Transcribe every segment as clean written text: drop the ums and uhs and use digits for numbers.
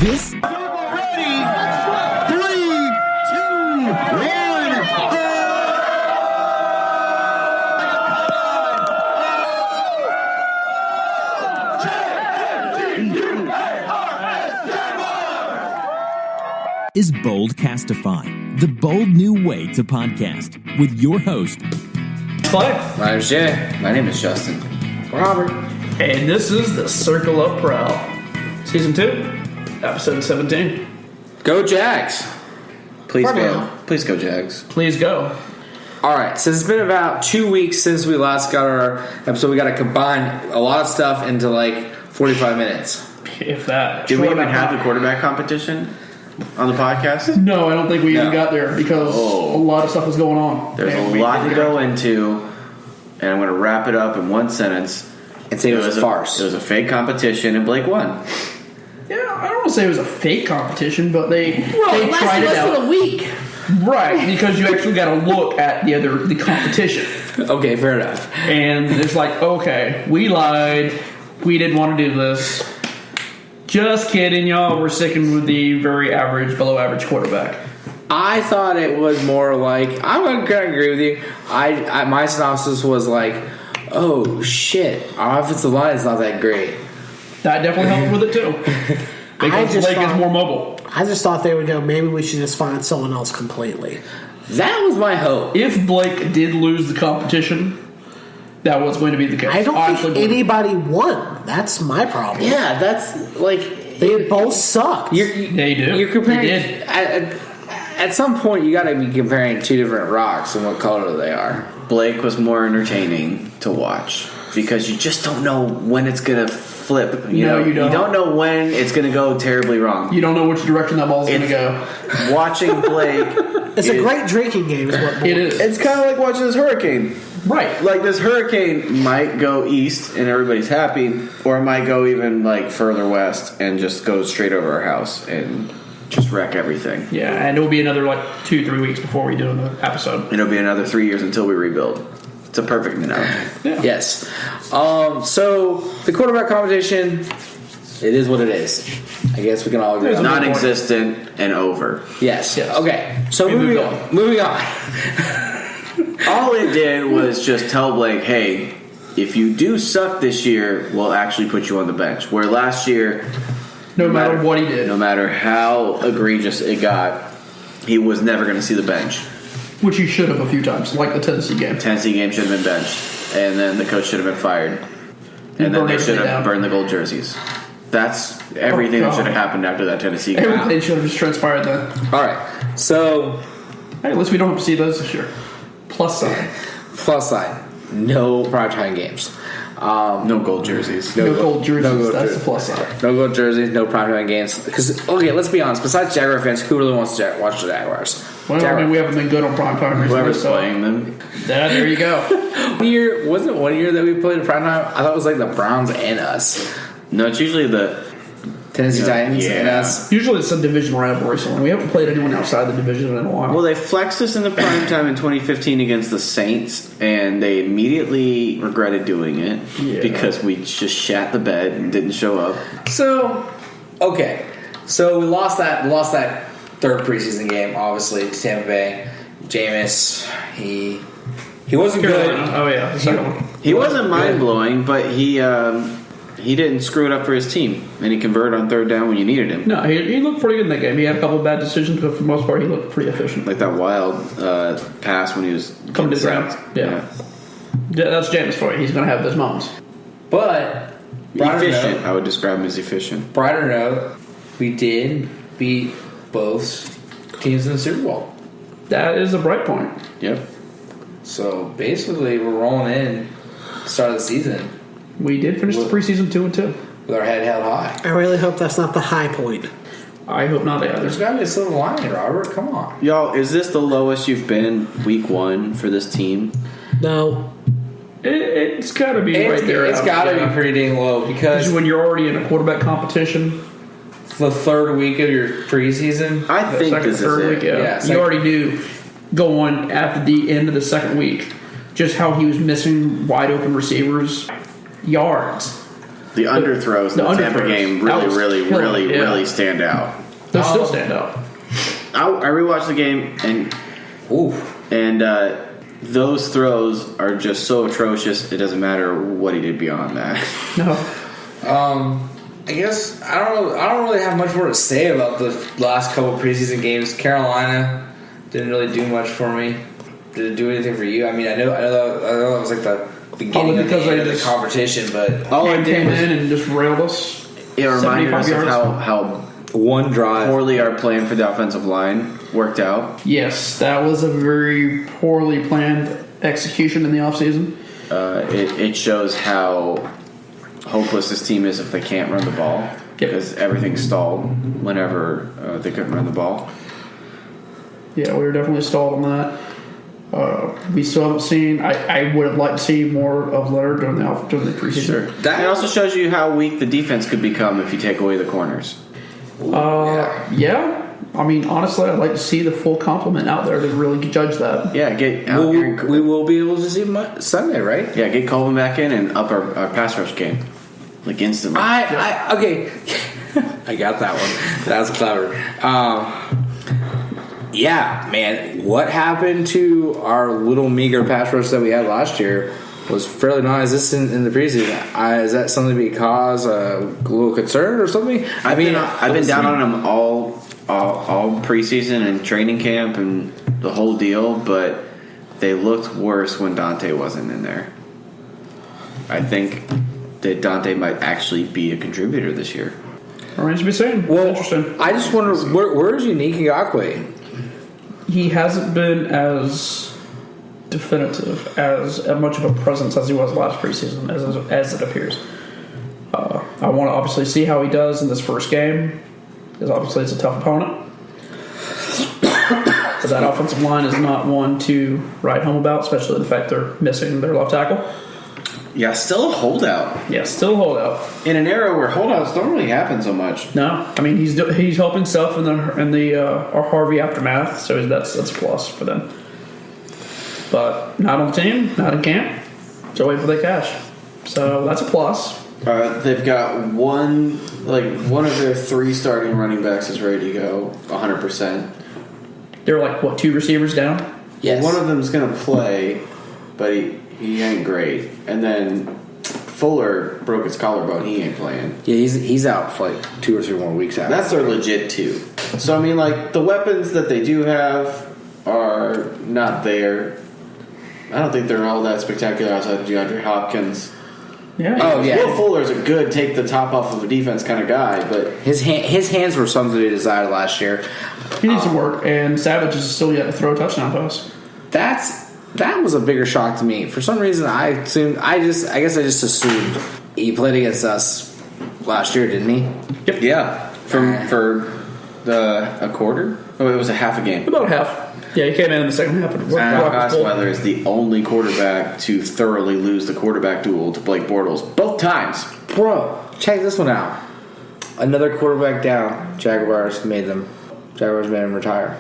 This is Boldcastify, the bold new way to podcast with your host, Clay. My name's Jay. My name is Justin. Robert. And this is the Circle of Prowl. Season 2, episode 17. Go Jags. Please For go. now. Please go Jags. Please go. All right, so it's been about 2 weeks since we last got our episode. We got to combine a lot of stuff into like 45 minutes. If that. Did we even have the quarterback competition on the podcast? No, I don't think we even No. got there because a lot of stuff was going on. There's a lot to go into, and I'm going to wrap it up in one sentence. And say it was a farce. It was a fake competition, and Blake won. Yeah, I don't want to say it was a fake competition, but they It tried lasted it less out. than a week. Right, because you actually got to look at the competition. Okay, fair enough. And it's like, okay, we lied. We didn't want to do this. Just kidding, y'all. We're sticking with the very average, below average quarterback. I thought it was more like, I'm going to agree with you. My synopsis was like, oh shit, our offensive line is not that great. That definitely helped with it too. Because just Blake is thought- more mobile. I just thought they would go, maybe we should just find someone else completely. That was my hope. If Blake did lose the competition, that was going to be the case. I don't Honestly, think anybody won. That's my problem. Yeah, that's like... They both suck. They do. You're comparing... They did. At some point, you got to be comparing two different rocks and what color they are. Blake was more entertaining to watch because you just don't know when it's going to flip. You No, know, you don't. You don't know when it's going to go terribly wrong. You don't know which direction that ball's going to go. Watching Blake, It's a great drinking game, is what It is. it's kind of like watching this hurricane. Right. Like this hurricane might go east and everybody's happy, or it might go even like further west and just go straight over our house and just wreck everything. Yeah, and it will be another 2-3 weeks before we do another episode. It'll be another 3 years until we rebuild. It's a perfect analogy. Yeah. Yes. So, the quarterback competition, it is what it is. I guess we can all agree There's on that. Non-existent and over. Yes. Yes. Okay. So, We moving moved on. All it did was just tell Blake, hey, if you do suck this year, we'll actually put you on the bench. Where last year, No matter what he did. no matter how egregious it got, he was never going to see the bench. Which he should have a few times, like the Tennessee game. Tennessee game should have been benched, and then the coach should have been fired, and then burned they should everything have down. burned the gold jerseys. That's everything that God. should have happened after that Tennessee game. Everything should have just transpired then. All right. So, Hey, at least we don't have to see those this year. Plus side. plus side. No primetime games. No gold jerseys. No gold jerseys. no gold That's jerseys. the plus side. No gold jerseys, no primetime games. Because, okay, let's be honest. Besides Jaguar fans, who really wants to watch the Jaguars? Well, Jaguar- I mean, we haven't been good on prime time recently. Whoever's so playing them. there you go. Wasn't it 1 year that we played primetime? I thought it was like the Browns and us. No, it's usually the Tennessee Titans and yeah. us. Usually it's a division rivalry, so we haven't played anyone outside the division in a while. Well, they flexed us in the prime time in 2015 against the Saints, and they immediately regretted doing it because we just shat the bed and didn't show up. So, okay. So we lost that third preseason game, obviously, to Tampa Bay. Jameis, he wasn't good. Carolina. Oh, yeah. The second one. He wasn't mind blowing, but he didn't screw it up for his team, and he converted on third down when you needed him. No, he looked pretty good in that game. He had a couple of bad decisions, but for the most part, he looked pretty efficient. Like that wild pass when he was Coming to the getting ground. sacked. Yeah. Yeah, that's James for you. He's going to have those moments. But, brighter Efficient. note, I would describe him as efficient. brighter note, we did beat both teams in the Super Bowl. That is a bright point. Yep. So basically, we're rolling in the start of the season We did finish the preseason 2-2. with our head held high. I really hope that's not the high point. I hope not There's either. got to be a silver lining, Robert. Come on. Y'all, is this the lowest you've been week one for this team? No. It's got to be right there. It's got to be pretty dang low because When you're already in a quarterback competition, the third week of your preseason. I the think second, this is third it. week, yeah. Yeah, You second- already knew going after the end of the second week just how he was missing wide open receivers yards. The underthrows in the Tampa underthrows. game That was killing, yeah. really stand out. They still stand out. I rewatched the game and those throws are just so atrocious. It doesn't matter what he did beyond that. No. I guess I don't really have much more to say about the last couple preseason games. Carolina didn't really do much for me. Did it do anything for you? I mean, I know that was like the beginning of the competition, but All I Cam did came was in and just railed us. it reminded us of 75 yards. how one drive. poorly our plan for the offensive line worked out. Yes, that was a very poorly planned execution in the offseason. It shows how hopeless this team is if they can't run the ball because everything stalled whenever they couldn't run the ball. Yeah, we were definitely stalled on that. We still haven't seen. I would have liked to see more of Leonard during the preseason. Sure. That also shows you how weak the defense could become if you take away the corners. Yeah. I mean, honestly, I'd like to see the full complement out there to really judge that. Yeah, get out here. We will be able to see Sunday, right? Yeah, get Colvin back in and up our pass rush game, like instantly. Okay. I got that one. That was clever. Yeah, man. What happened to our little meager pass rush that we had last year was fairly non-existent in the preseason. Is that something to be cause a little concern or something? I've been down on them all preseason and training camp and the whole deal, but they looked worse when Dante wasn't in there. I think that Dante might actually be a contributor this year. Remains to be seen. Well, Interesting. I just wonder where's Unique Ngakwe? He hasn't been as definitive, as much of a presence as he was last preseason, as it appears. I want to obviously see how he does in this first game, because obviously it's a tough opponent. But that offensive line is not one to write home about, especially the fact they're missing their left tackle. Yeah, still a holdout. Yeah, still a holdout. In an era where holdouts don't really happen so much. No, I mean he's helped himself in the Harvey aftermath, so that's a plus for them. But not on the team, not in camp. So wait for the cash. So that's a plus. They've got one of their 3 starting running backs is ready to go 100%. They're like what, 2 receivers down? Yes. One of them's going to play, but he ain't great. And then Fuller broke his collarbone. He ain't playing. Yeah, he's out for like 2 or 3 more weeks out. That's their legit 2. So, I mean, like, the weapons that they do have are not there. I don't think they're all that spectacular outside of DeAndre Hopkins. Yeah. Oh, yeah. Will Fuller's a good take the top off of a defense kind of guy, but His hands were something to desire last year. He needs some work, and Savage is still yet to throw a touchdown pass. That was a bigger shock to me. For some reason, I guess I just assumed he played against us last year, didn't he? Yep. yeah, for a quarter. Oh, it was a half a game. About half. Yeah, he came in the second half. And Brock Osweiler is the only quarterback to thoroughly lose the quarterback duel to Blake Bortles both times. Bro, check this one out. Another quarterback down. Jaguars made him retire.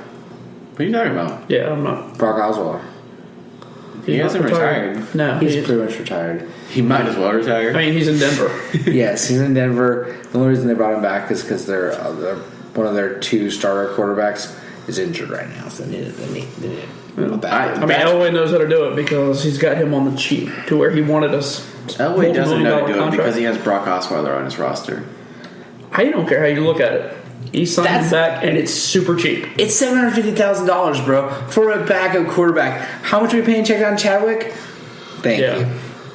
What are you talking about? Yeah, I'm not. Brock Osweiler. He not hasn't retired. No, He's pretty much retired. He might as well retire. I mean, he's in Denver. Yes, he's in Denver. The only reason they brought him back is because they're one of their 2 starter quarterbacks is injured right now, so they need him back. I mean, Elway knows how to do it because he's got him on the cheap to where he wanted us. Elway doesn't know to do it contract. because he has Brock Osweiler on his roster. I don't care how you look at it. He signed him back, and it's super cheap. It's $750,000, bro, for a backup quarterback. How much are we paying Check on Chadwick? Thank you.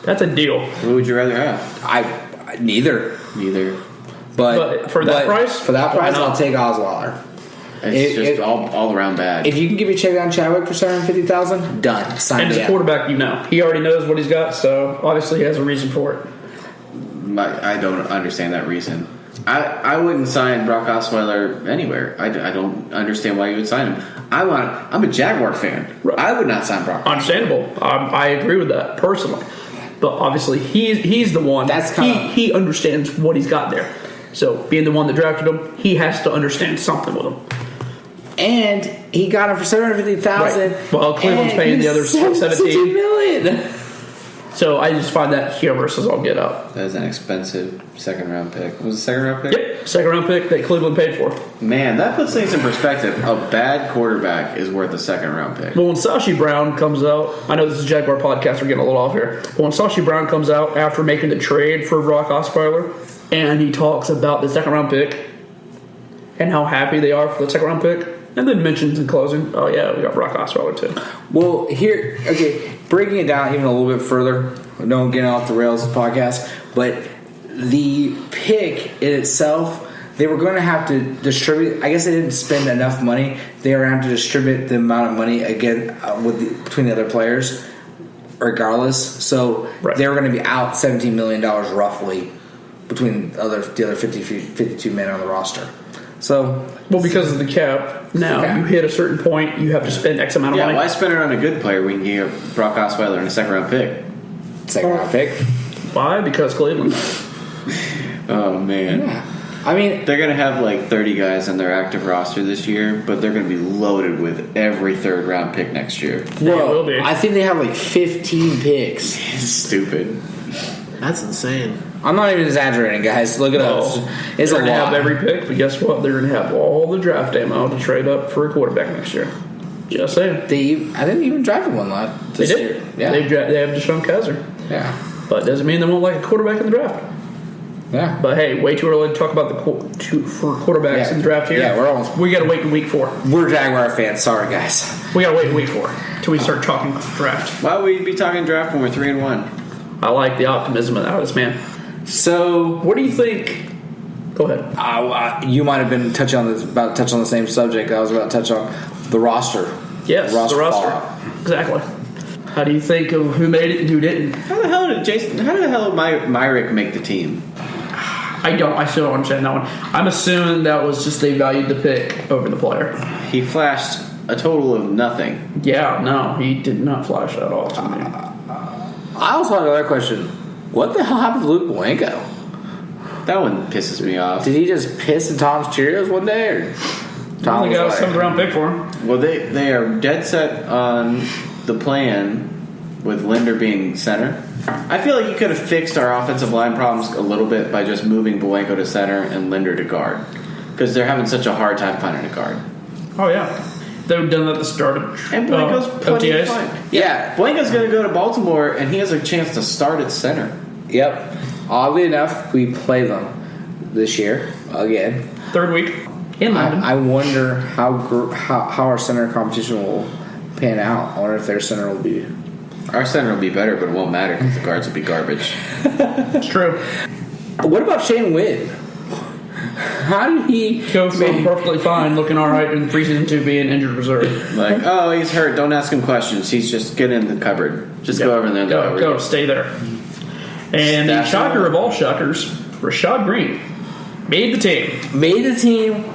That's a deal. Who would you rather have? I neither. But for that price? For that Why price, not? I'll take Osweiler. It's just all around bad. If you can give me Check on Chadwick for $750,000, done. Sign And me as a up. quarterback, he already knows what he's got, so obviously he has a reason for it. I don't understand that reason. I wouldn't sign Brock Osweiler anywhere. I don't understand why you would sign him. I'm a Jaguar fan. Right. I would not sign Brock Osweiler. Understandable. I agree with that personally, but obviously he's the one. He understands what he's got there. So being the one that drafted him, he has to understand something with him. And he got him for $750,000. Right. Well, Cleveland's paying the other $17 million. So I just find that humorous as all get up. That was an expensive second-round pick. Was it a second-round pick? Yep, second-round pick that Cleveland paid for. Man, that puts things in perspective. A bad quarterback is worth a second-round pick. But when Sashi Brown comes out, I know this is a Jaguar podcast, we're getting a little off here. But when Sashi Brown comes out after making the trade for Brock Osweiler, and he talks about the second-round pick and how happy they are for the second-round pick, and then mentions in closing, oh yeah, we got Brock Osweiler too. Well, breaking it down even a little bit further, no getting off the rails podcast, but the pick in itself, they were going to have to distribute. I guess they didn't spend enough money. They were going to have to distribute the amount of money again between the other players, regardless. So they were going to be out $17 million roughly between the other 52 men on the roster. So, well, because of the cap, now you hit a certain point, you have to spend X amount of money. Yeah, why spend it on a good player when you get Brock Osweiler in a second-round pick? Second-round pick? Why? Because Cleveland. Oh, man. Yeah. I mean, they're going to have like 30 guys on their active roster this year, but they're going to be loaded with every third-round pick next year. Well, will be. I think they have like 15 picks. It's stupid. That's insane. I'm not even exaggerating, guys. Look it up. It's they're a going to lot. have every pick, but guess what? They're going to have all the draft ammo to trade up for a quarterback next year. Just saying. I think they even drafted one lot this They did. year. Yeah. They have Deshaun Kaiser. Yeah. But it doesn't mean they won't like a quarterback in the draft. Yeah. But hey, way too early to talk about for quarterbacks in the draft here. Yeah, we got to wait in week 4. We're Jaguar fans. Sorry, guys. We got to wait in week 4 till we start talking draft. Why would we be talking draft when we're 3-1? I like the optimism out of this man. So, what do you think? Go ahead. You might have been about to touch on the same subject I was about to touch on, the roster. Yes, the roster. fallout. Exactly. How do you think of who made it and who didn't? How the hell did Myrick make the team? I still don't understand that one. I'm assuming that was just they valued the pick over the player. He flashed a total of nothing. Yeah, no, he did not flash at all to me. I also have another question. What the hell happened to Luke Blanco? That one pisses me off. Did he just piss in Tom's Cheerios one day? Or Tom Only got a 7th round pick for him. Well, they are dead set on the plan with Linder being center. I feel like you could have fixed our offensive line problems a little bit by just moving Blanco to center and Linder to guard. Because they're having such a hard time finding a guard. Oh, yeah. They would have done that at the start of And Blanco's plenty OTAs. fine. Yeah. Blanco's going to go to Baltimore, and he has a chance to start at center. Yep. Oddly enough, we play them this year again. 3rd week in London. I wonder how our center competition will pan out. I wonder if their center will be. Our center will be better, but it won't matter because the guards will be garbage. It's true. What about Shane Wynn? How did he Go from perfectly fine, looking all right in preseason to being injured reserve. Like, oh, he's hurt. Don't ask him questions. He's just get in the cupboard. Just go over there. And Go, stay there. And the Stash shocker him. of all shockers, Rashad Green made the team.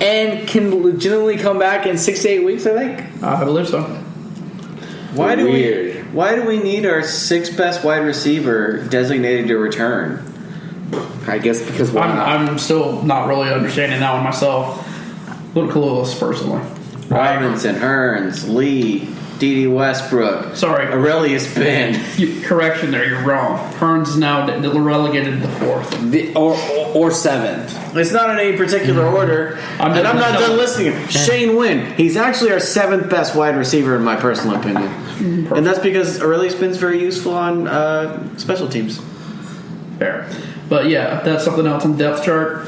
And can legitimately come back in 6 to 8 weeks? I think. I believe so. Why do we need our 6th best wide receiver designated to return? I guess because why not? I'm still not really understanding that one myself. A little clueless, personally. Robinson, Hearns, Lee, D.D. Westbrook. Sorry. Aurelius Ben. Correction there, you're wrong. Hearns is now relegated to the 4th. Or 7th. It's not in any particular order. I'm not done listening. Shane Wynn. He's actually our 7th best wide receiver in my personal opinion. Perfect. And that's because Aurelius Ben's very useful on special teams. Fair. But yeah, that's something else on the depth chart.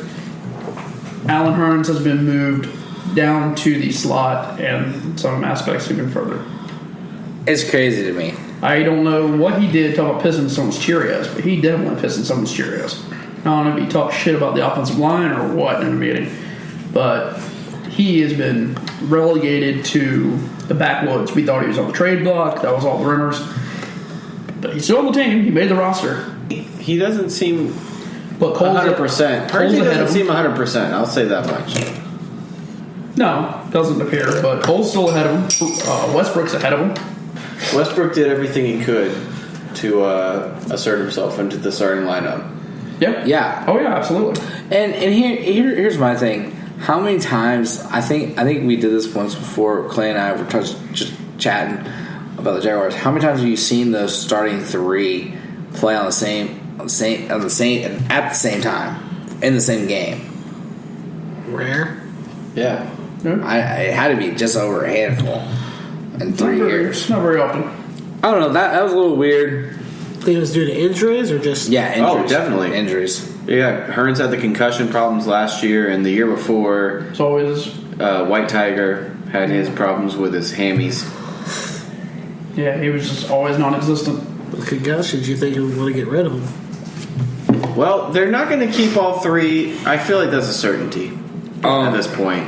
Allen Hearns has been moved down to the slot and some aspects even further. It's crazy to me. I don't know what he did talk about pissing someone's Cheerios, but he definitely pissed in someone's Cheerios. I don't know if he talked shit about the offensive line or what in a meeting, but he has been relegated to the backwoods. We thought he was on the trade block. That was all the rumors. But he's still on the team. He made the roster. He doesn't seem But Cole's 100%. Hearns doesn't seem 100%. I'll say that much. No, doesn't appear. But Cole's still ahead of him. Westbrook's ahead of him. Westbrook did everything he could to assert himself into the starting lineup. Yep. Yeah. Oh yeah, absolutely. And here's my thing. How many times I think we did this once before. Clay and I were just chatting. about the Jaguars. How many times have you seen those starting three play at the same time in the same game? Rare. Yeah. It had to be just over a handful in 3 years. Not very often. I don't know. That was a little weird. Think it was due to injuries or just Injuries. Oh, definitely. Injuries. Yeah, Hearns had the concussion problems last year, and the year before, It's always White Tiger had his problems with his hammies. he was just always non-existent. with concussions? You think you would want to get rid of them? Well, they're not going to keep all three. I feel like that's a certainty at this point.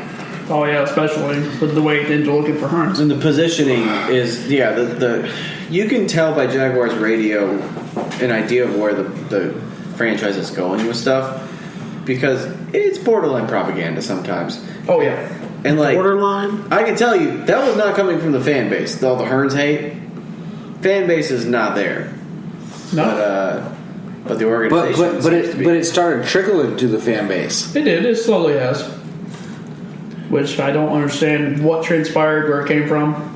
Oh yeah, especially with the way things are looking for Hearns. And the positioning is, the you can tell by Jaguars radio an idea of where the franchise is going with stuff, because it's borderline propaganda sometimes. Oh yeah, And like Borderline? I can tell you, that was not coming from the fan base. All the Hearns hate, fan base is not there. no, But the organization, But it started trickling to the fan base. it did. It slowly has. Which I don't understand what transpired, where it came from.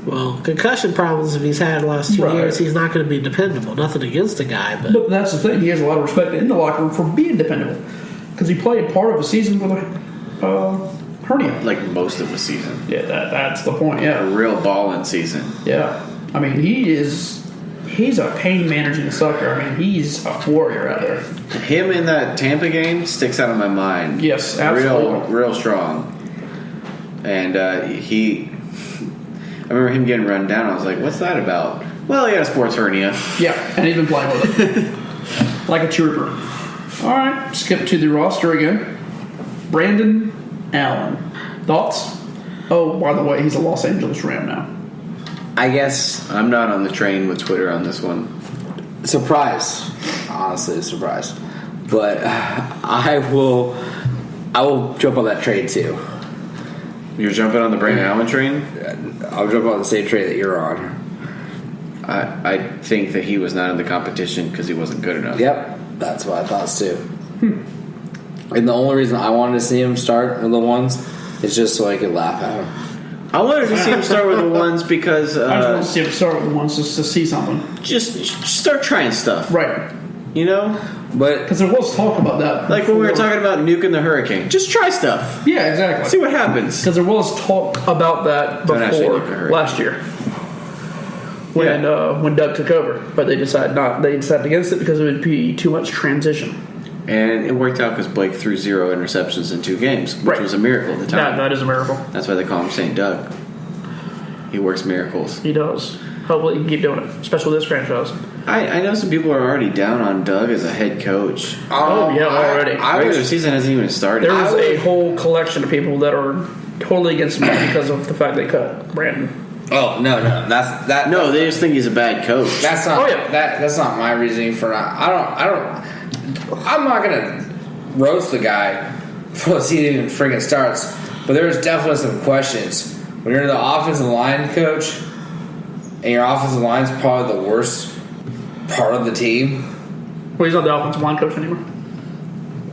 Well, concussion problems, if he's had the last 2 Right. years, he's not going to be dependable. Nothing against the guy, but But that's the thing. He has a lot of respect in the locker room for being dependable, because he played part of a season with a hernia. like most of the season, Yeah, that's the point. a Yeah, real ball-in season. yeah. I mean, he's a pain managing sucker. I mean, he's a warrior out there. Him in that Tampa game sticks out of my mind. Yes, absolutely. real strong. And I remember him getting run down. I was like, "What's that about?" Well, he had a sports hernia. Yeah, and he's been playing with it like a trooper. All right, skip to the roster again. Brandon Allen. Thoughts? Oh, by the way, he's a Los Angeles Ram now. I guess I'm not on the train with Twitter on this one. surprised. Honestly, surprised. But I will jump on that trade too. You're jumping on the Brandon Allen train? I'll jump on the same trade that you're on. I think that he was not in the competition because he wasn't good enough. Yep, that's what I thought too. And the only reason I wanted to see him start with the ones is just so I could laugh at him. I wanted to see him start with the ones because I just want to see him start with the ones just to see something. just start trying stuff. Right. You know? But Because there was talk about that. Like when we were before. talking about nuking the hurricane. Just try stuff. Yeah, exactly. See what happens. Because there was talk about that Don't actually before look at her. last year when Doug took over, but they decided against it because it would be too much transition. And it worked out because Blake threw 0 interceptions in 2 games, which Right. was a miracle at the time. That is a miracle. That's why they call him St. Doug. He works miracles. He does. Hopefully, he can keep doing it, especially with this franchise. I know some people are already down on Doug as a head coach. Oh, yeah, already. Regular season hasn't even started. There's a whole collection of people that are totally against him because of the fact they cut Brandon. oh no, that's that. No, they just think he's a bad coach. That's not. Oh, yeah. That's not my reasoning for not. I'm not gonna roast the guy before he even friggin' starts. But there's definitely some questions when you're the offensive line coach, and your offensive line is probably the worst part of the team. Well, he's not the offensive line coach anymore.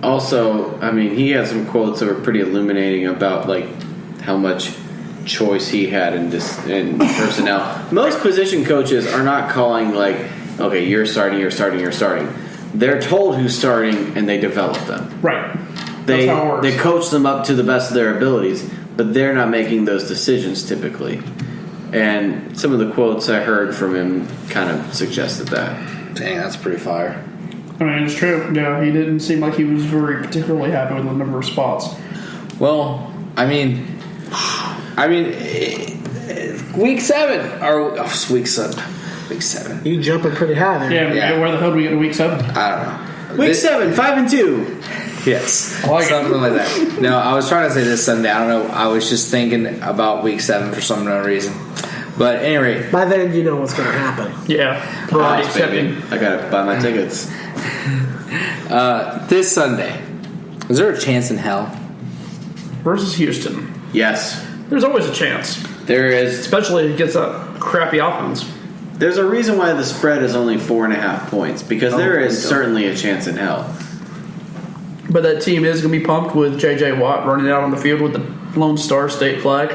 Also, I mean, he had some quotes that were pretty illuminating about like how much choice he had in personnel. Most position coaches are not calling like, okay, you're starting. They're told who's starting and they develop them. Right. They That's how it works. they coach them up to the best of their abilities, but they're not making those decisions typically. And some of the quotes I heard from him kind of suggested that. Dang, that's pretty fire. I mean, it's true. Yeah, he didn't seem like he was very particularly happy with the number of spots. Well, I mean, week 7 or week 7. Week 7. you jumping pretty high there. Yeah, Yeah. where the hell do we get to week 7? I don't know. Week 7, 5-2. Yes, I like it. something like that. No, I was trying to say this Sunday. I don't know. I was just thinking about week 7 for some unknown reason. But at any rate, By then, you know what's going to happen. Yeah. We're already accepting. I gotta buy my tickets. this Sunday, is there a chance in hell? Versus Houston. Yes, There's always a chance, there is. especially if it gets a crappy offense. There's a reason why the spread is only 4.5 points because there is certainly a chance in hell. But that team is going to be pumped with J.J. Watt running out on the field with the Lone Star State flag.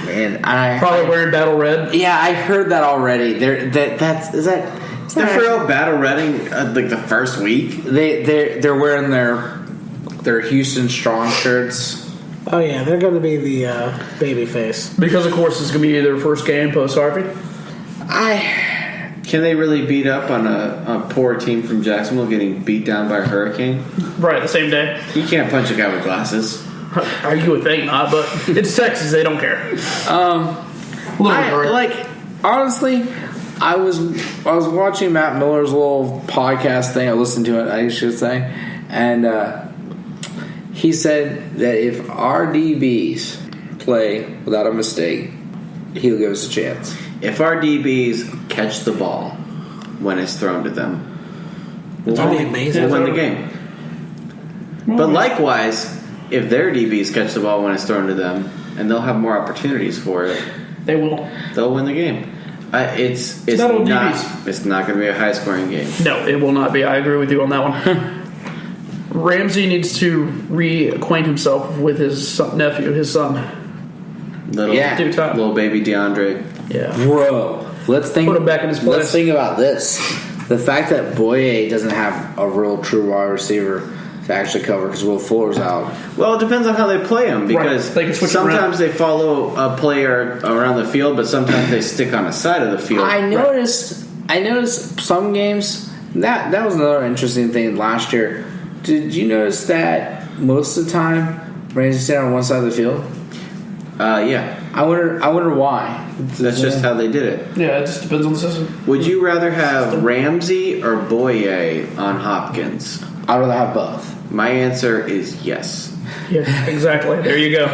Man, and I Probably wearing battle red. Yeah, I heard that already. Is that They threw out Battle Redding like the first week. they're wearing their Houston Strong shirts. Oh yeah, they're going to be the baby face. Because, of course, it's going to be their first game post-Harvey. Can they really beat up on a poor team from Jacksonville getting beat down by a hurricane? Right, the same day. You can't punch a guy with glasses. You would think not, but it's Texas. They don't care. Honestly, I was watching Matt Miller's little podcast thing. I listened to it, I should say, and he said that if our DBs play without a mistake, he'll give us a chance. If our DBs catch the ball when it's thrown to them, That'd be amazing. we'll win the game. But likewise, if their DBs catch the ball when it's thrown to them, and they'll have more opportunities for it, They will. they'll win the game. It's not all not DBs. it's not going to be a high scoring game. No, it will not be. I agree with you on that one. Ramsey needs to reacquaint himself with his son, Little baby DeAndre. Yeah. Bro, let's think. Put him back in his place. Let's think about this: the fact that Boye doesn't have a real true wide receiver to actually cover because Will Fuller's out. Well, it depends on how they play them because They can switch sometimes they follow a player around the field, but sometimes they stick on a side of the field. I noticed some games that was another interesting thing last year. Did you notice that most of the time Ramsey stayed on one side of the field? Yeah, I wonder why. that's just how they did it. Yeah, it just depends on the system. Would you rather have Ramsey or Boye on Hopkins? I'd rather have both. My answer is yes. Yeah, exactly. There you go.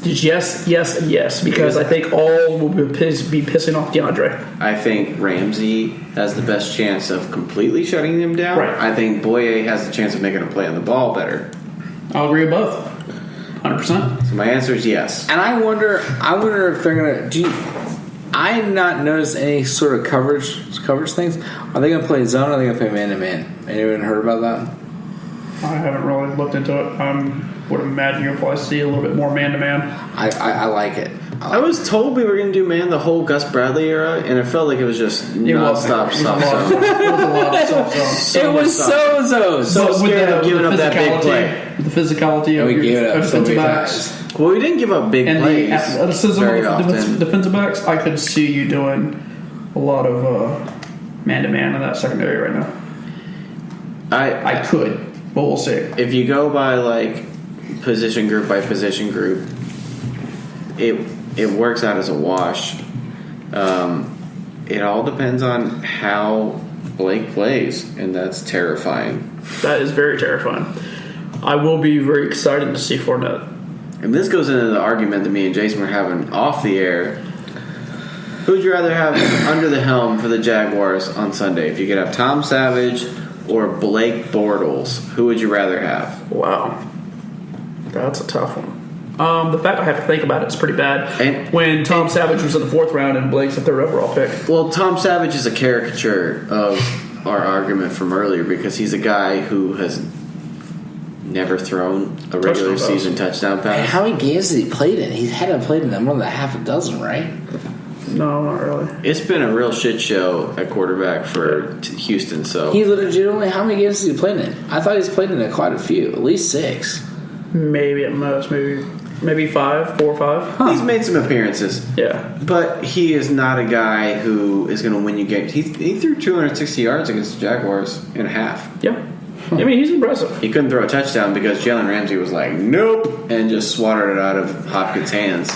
Just yes, and yes, because I think all will be pissing off DeAndre. I think Ramsey has the best chance of completely shutting them down. Right. I think Boye has the chance of making a play on the ball better. I'll agree with both. 100%. So my answer is yes. And I wonder if they're gonna. I have not noticed any sort of coverage things. Are they gonna play zone? Or are they gonna play man to man? Anyone heard about that? I haven't really looked into it. I would imagine you'll probably see a little bit more man-to-man. I like it. I was told we were going to do man the whole Gus Bradley era, and it felt like it was just non-stop soft zone. It was a lot of soft zone. It was so So scared of giving up that big play. The physicality of we gave it up so defensive many backs. times. Well, we didn't give up big And plays the athleticism very of often. defensive backs, I could see you doing a lot of man-to-man in that secondary right now. I could, but we'll see. If you go by like position group by position group, it works out as a wash. It all depends on how Blake plays, and that's terrifying. That is very terrifying. I will be very excited to see Fournette. And this goes into the argument that me and Jason were having off the air. Who would you rather have under the helm for the Jaguars on Sunday? If you could have Tom Savage or Blake Bortles, who would you rather have? Wow. That's a tough one. The fact I have to think about it is pretty bad. And when Tom Savage was in the 4th round and Blake's the 3rd overall pick. Well, Tom Savage is a caricature of our argument from earlier because he's a guy who has never thrown a regular season touchdown pass. How many games did he play in? He hadn't played in more than half a dozen, right? No, not really. It's been a real shit show at quarterback for Houston. So He legitimately, how many games did he play in? I thought he's played in quite a few, at least 6. Maybe at most, maybe 5, 4 or 5. he's made some appearances. Yeah. But he is not a guy who is going to win you games. He threw 260 yards against the Jaguars in a half. Yeah. I mean, he's impressive. He couldn't throw a touchdown because Jalen Ramsey was like, nope, and just swatted it out of Hopkins' hands.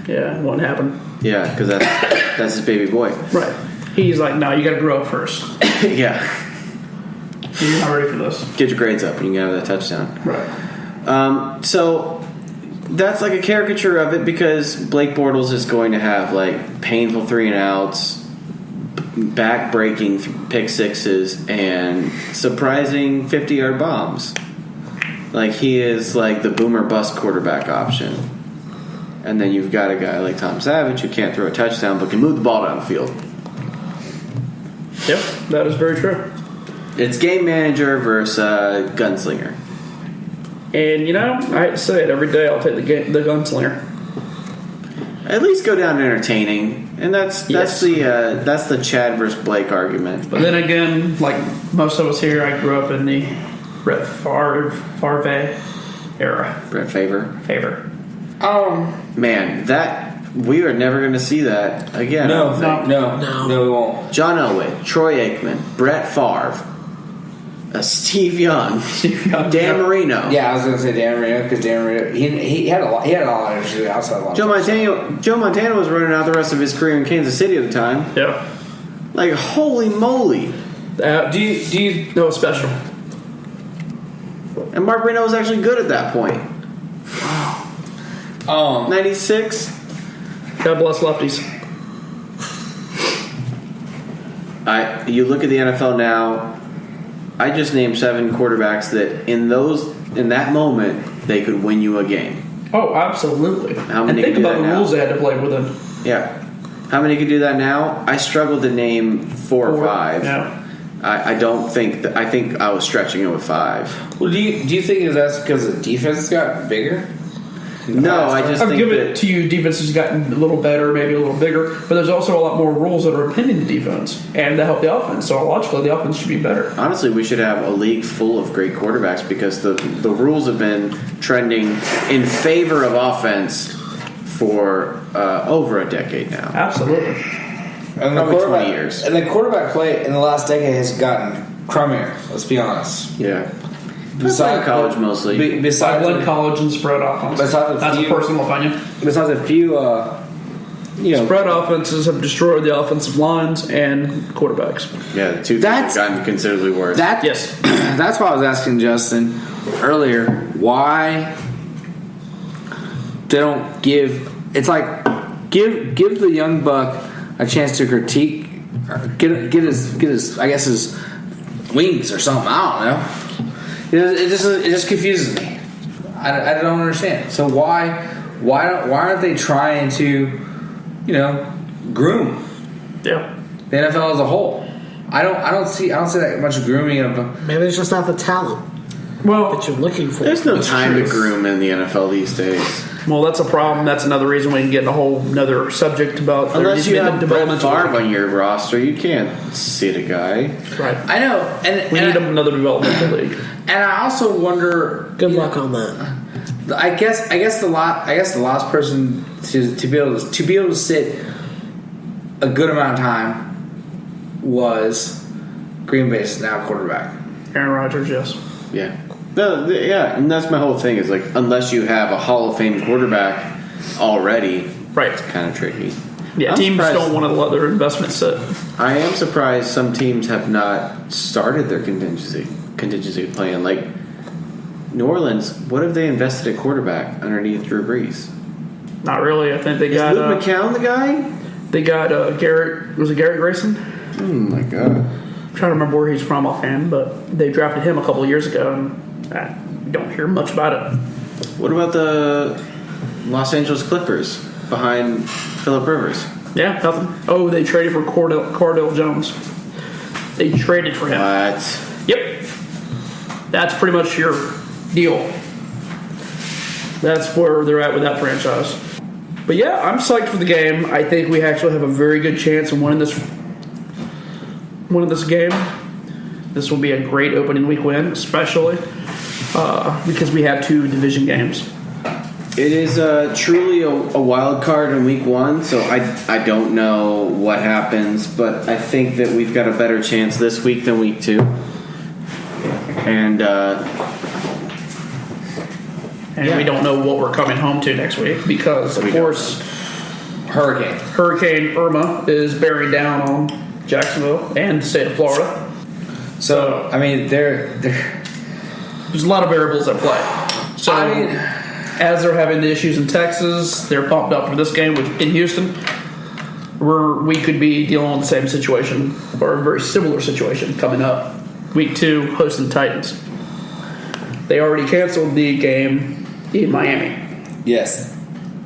Yeah, it won't happen. Yeah, because that's his baby boy. Right. He's like, no, you got to grow up first. Yeah. You're not ready for this. Get your grades up and you can have that touchdown. Right. So that's like a caricature of it because Blake Bortles is going to have like painful 3-and-outs, back-breaking pick sixes, and surprising 50-yard bombs. Like he is like the boomer bust quarterback option. And then you've got a guy like Tom Savage who can't throw a touchdown but can move the ball down the field. Yep, that is very true. It's game manager versus gunslinger. And, you know, I hate to say it, every day I'll take the gunslinger. at least go down entertaining, and that's the Chad versus Blake argument. But then again, like most of us here, I grew up in the Brett Favre era. Brett Favre. Man, that we are never going to see that again. No, we won't. John Elway, Troy Aikman, Brett Favre, Steve Young, Dan Marino. Yeah, I was going to say Dan Marino because Dan Marino he had a lot of issues outside a lot. Joe Montana was running out the rest of his career in Kansas City at the time. Yeah. Like holy moly! Do you know what's special? And Mark Marino was actually good at that point. 96. God bless lefties. You look at the NFL now. I just named 7 quarterbacks that in that moment they could win you a game. Oh, absolutely. How many and think could do about that the now? rules they had to play within. Yeah. How many could do that now? I struggled to name 4 or 5. Yeah. I don't think that. I think I was stretching it with 5. Well, do you think that's because the defense got bigger? No, I just I'll think give that it to you. Defense has gotten a little better, maybe a little bigger, but there's also a lot more rules that are impeding the defense and that help the offense. So logically, the offense should be better. honestly we should have a league full of great quarterbacks because the rules have been trending in favor of offense for over a decade now. Absolutely. And Probably 20 years. And the quarterback play in the last decade has gotten crummier. Let's be honest. Yeah. Besides college mostly. I Besides blend college and spread offense. Besides That's few- a personal opinion. besides a few, Spread offenses have destroyed the offensive lines and quarterbacks. Yeah, the two things have gotten considerably worse. Yes. That's why I was asking Justin earlier why they don't give. It's like give the young buck a chance to critique, or get his I guess his wings or something. I don't know. It just confuses me. I don't understand. So why aren't they trying to groom Yeah. the NFL as a whole? I don't see that much grooming of. Maybe it's just not the talent Well, that you're looking for. There's no time to true. groom in the NFL these days. that's a problem. That's another reason we can get in a whole another subject about there Unless needs to you be have Brett developmental. Favre on your roster, you can't sit a guy. Right. I know, and We need another developmental league. And I also wonder. Good luck on that. I guess the last person to be able to sit a good amount of time was Green Bay's now quarterback. Aaron Rodgers, yes. Yeah. No, yeah, and that's my whole thing is like unless you have a Hall of Fame quarterback already, Right. it's kind of tricky. Yeah, I'm teams surprised- don't want to let their investment sit. I am surprised some teams have not started their contingency plan. Like New Orleans, what have they invested at quarterback underneath Drew Brees? Not really. I think they Is got Luke McCown the guy? they got Garrett. Was it Garrett Grayson? Oh my god. I'm trying to remember where he's from offhand, but they drafted him a couple of years ago, and I don't hear much about it. What about the Los Angeles Clippers behind Phillip Rivers? Yeah, nothing. Oh, they traded for Cardell Jones. They traded for him. What? Yep. That's pretty much your deal. That's where they're at with that franchise. But yeah, I'm psyched for the game. I think we actually have a very good chance of winning this game. This will be a great opening week win, especially because we have 2 division games. It is truly a wild card in week 1, so I don't know what happens, but I think that we've got a better chance this week than week 2. And we don't know what we're coming home to next week because, of course, Hurricane Irma is bearing down on Jacksonville and the state of Florida. So I mean, there's a lot of variables at play. So, as they're having the issues in Texas, they're pumped up for this game in Houston, where we could be dealing with the same situation or a very similar situation coming up. Week 2, hosting Titans. They already canceled the game in Miami. Yes.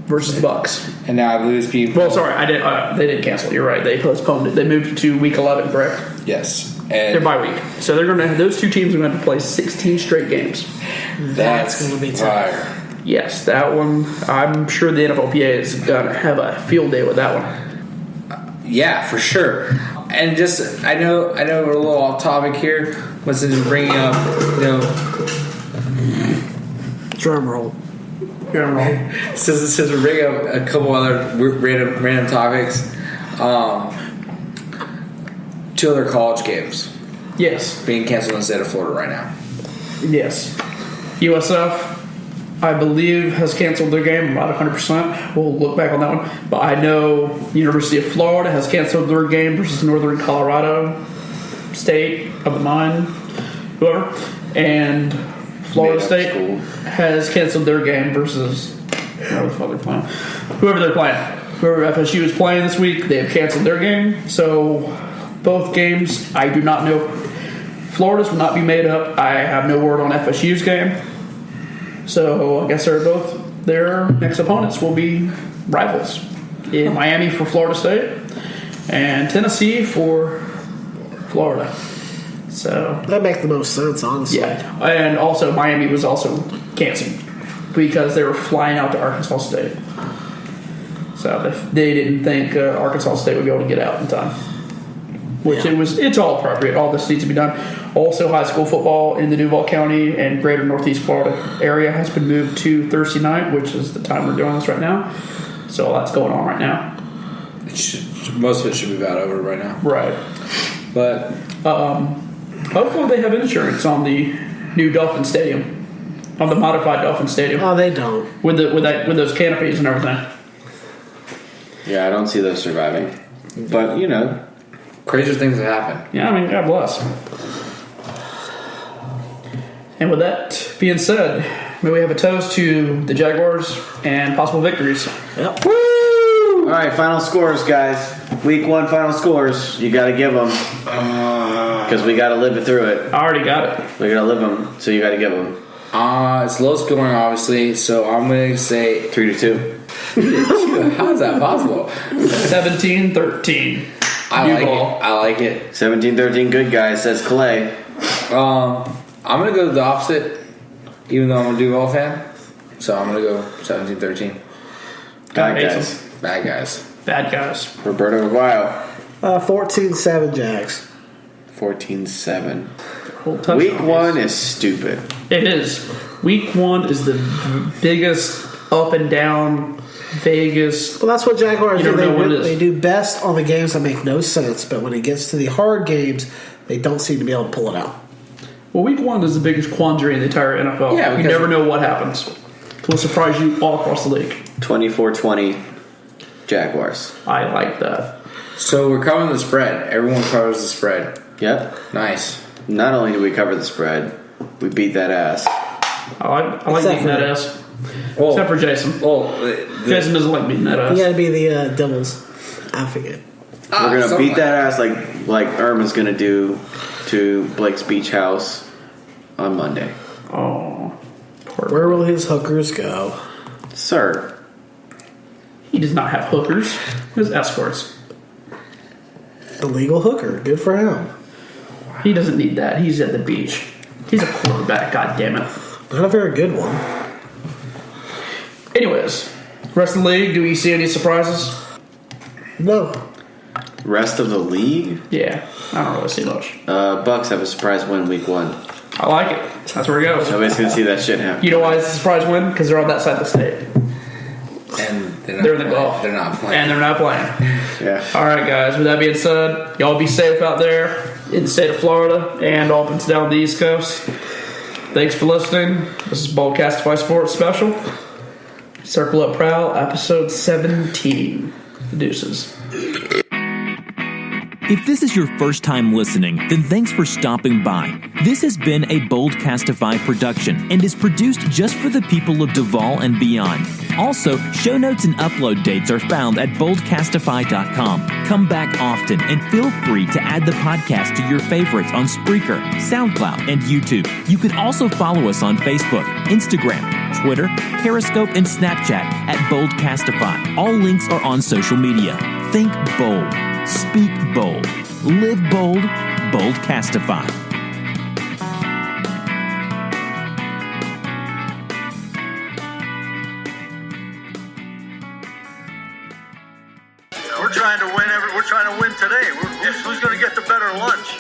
Versus the Bucks. And now I lose people. Well, sorry, they didn't cancel. You're right. They postponed it. They moved it to week 11, correct? Yes. They're And bye week. So those 2 teams are going to have to play 16 straight games. that's gonna be tough. fire. Yes, that one. I'm sure the NFLPA is gonna have a field day with that one. Yeah, for sure. And just I know we're a little off topic here, but since we're bringing up, Drum roll. since we're bringing up a couple other random topics, 2 other college games Yes. being canceled in the state of Florida right now. Yes. USF, I believe, has canceled their game. I'm not 100%. We'll look back on that one. But I know University of Florida has canceled their game versus Northern Colorado State of the Mine, whoever. And Florida State has canceled their game versus whoever the fuck they're playing. Whoever they're playing. Whoever FSU is playing this week, they have canceled their game. So both games, I do not know. Florida's will not be made up. I have no word on FSU's game. So I guess their next opponents will be rivals in Miami for Florida State and Tennessee for Florida. So That makes the most sense, honestly. yeah, and also Miami was also canceled because they were flying out to Arkansas State. So they didn't think Arkansas State would be able to get out in time. Which it's all appropriate. All this needs to be done. Also, high school football in the Duval County and greater Northeast Florida area has been moved to Thursday night, which is the time we're doing this right now. So that's going on right now. Most of it should be about over right now. Right. But hopefully they have insurance on the new Dolphin Stadium, on the modified Dolphin Stadium, Oh, they don't. with those canopies and everything. Yeah, I don't see those surviving. But, crazier things have happened. Yeah, I mean, God bless. And with that being said, may we have a toast to the Jaguars and possible victories. Yep. All right, final scores, guys. Week 1 final scores. You got to give them. Because we got to live it through it. I already got it. We got to live them, so you got to give them. It's low scoring, obviously, so I'm going to say 3-2. How is that possible? 17-13. I like it. 17-13 good guys, says Clay. I'm going to go the opposite, even though I'm a Duval fan. So I'm going to go 17-13. Bad guys. Bad guys. Bad guys. Roberto Aguayo. 14-7 Jags. 14-7. Whole touchdown Week case. 1 is stupid. It is. Week 1 is the biggest up and down Vegas. Well, that's what Jaguars You do. never know what it is. They do best on the games that make no sense, but when it gets to the hard games, they don't seem to be able to pull it out. Well, Week 1 is the biggest quandary in the entire NFL. Yeah, you never know what happens. It will surprise you all across the league. 24-20 Jaguars. I like that. So we're covering the spread. Everyone covers the spread. Yep. Nice. Not only do we cover the spread, we beat that ass. I like beating that ass. Well, Except for Jason. Jason doesn't like beating that ass. You got to be the Devils advocate. We're gonna beat that ass like Irma's gonna do to Blake's Beach House on Monday. Oh. Where will his hookers go? Sir. He does not have hookers. He has escorts. The legal hooker. Good for him. He doesn't need that. He's at the beach. He's a quarterback, god damn it. Not a very good one. Anyways, rest of the league, do we see any surprises? No. Rest of the league? Yeah, I don't really see much. Bucks have a surprise win week 1. I like it. That's where it goes. Nobody's gonna see that shit happen. You know why it's a surprise win? Because they're on that side of the state. And They're in the Gulf. They're not playing. And they're not playing. Yeah. Alright, guys, with that being said, y'all be safe out there in the state of Florida and all up and down the East Coast. Thanks for listening. This is Boldcastify Sports Special. Circle Up Prowl, episode 17. The deuces. If this is your first time listening, then thanks for stopping by. This has been a Boldcastify production and is produced just for the people of Duval and beyond. Also, show notes and upload dates are found at boldcastify.com. Come back often and feel free to add the podcast to your favorites on Spreaker, SoundCloud, and YouTube. You can also follow us on Facebook, Instagram, Twitter, Periscope, and Snapchat at Boldcastify. All links are on social media. Think bold. Speak bold. Live bold. Boldcastify. We're trying to win. We're trying to win today. Who's going to get the better lunch?